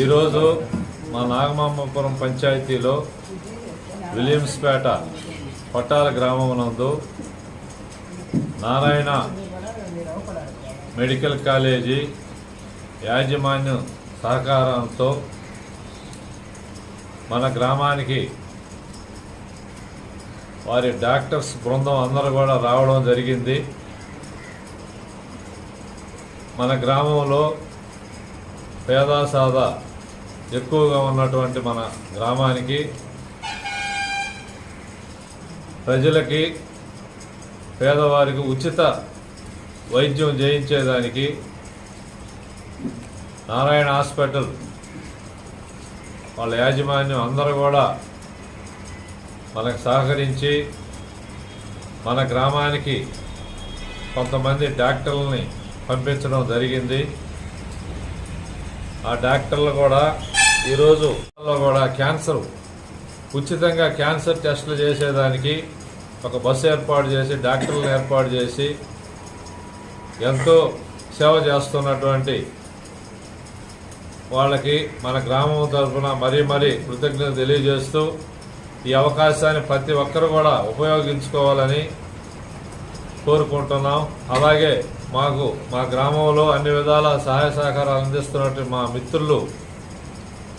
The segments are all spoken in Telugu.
ఈరోజు మా నాగమాంబపురం పంచాయతీలో విలియమ్స్పేట పట్టాల గ్రామం నందు నారాయణ మెడికల్ కాలేజీ యాజమాన్యం సహకారంతో మన గ్రామానికి వారి డాక్టర్స్ బృందం అందరూ కూడా రావడం జరిగింది. మన గ్రామంలో పేదాసాదా ఎక్కువగా ఉన్నటువంటి మన గ్రామానికి ప్రజలకి పేదవారికి ఉచిత వైద్యం చేయించేదానికి నారాయణ హాస్పిటల్ వాళ్ళ యాజమాన్యం అందరూ కూడా మనకు సహకరించి మన గ్రామానికి కొంతమంది డాక్టర్లని పంపించడం జరిగింది. ఆ డాక్టర్లు కూడా ఈరోజు కూడా ఉచితంగా క్యాన్సర్ టెస్టులు చేసేదానికి ఒక బస్సు ఏర్పాటు చేసి డాక్టర్లను ఏర్పాటు చేసి ఎంతో సేవ చేస్తున్నటువంటి వాళ్ళకి మన గ్రామం తరఫున మరీ కృతజ్ఞత తెలియజేస్తూ ఈ అవకాశాన్ని ప్రతి ఒక్కరు కూడా ఉపయోగించుకోవాలని కోరుకుంటున్నాం. అలాగే మా గ్రామంలో అన్ని విధాల సహాయ సహకారాలు అందిస్తున్నట్టు మా మిత్రులు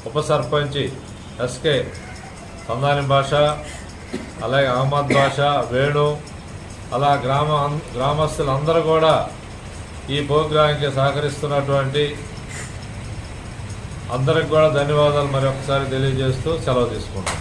ఉప సర్పంచి ఎస్కే సందాని భాష, అలాగే అహ్మద్ భాష, వేణు, అలా గ్రామస్తులందరూ కూడా ఈ ప్రోగ్రాంకి సహకరిస్తున్నటువంటి అందరికి కూడా ధన్యవాదాలు మరి ఒకసారి తెలియజేస్తూ సెలవు తీసుకుంటున్నాం.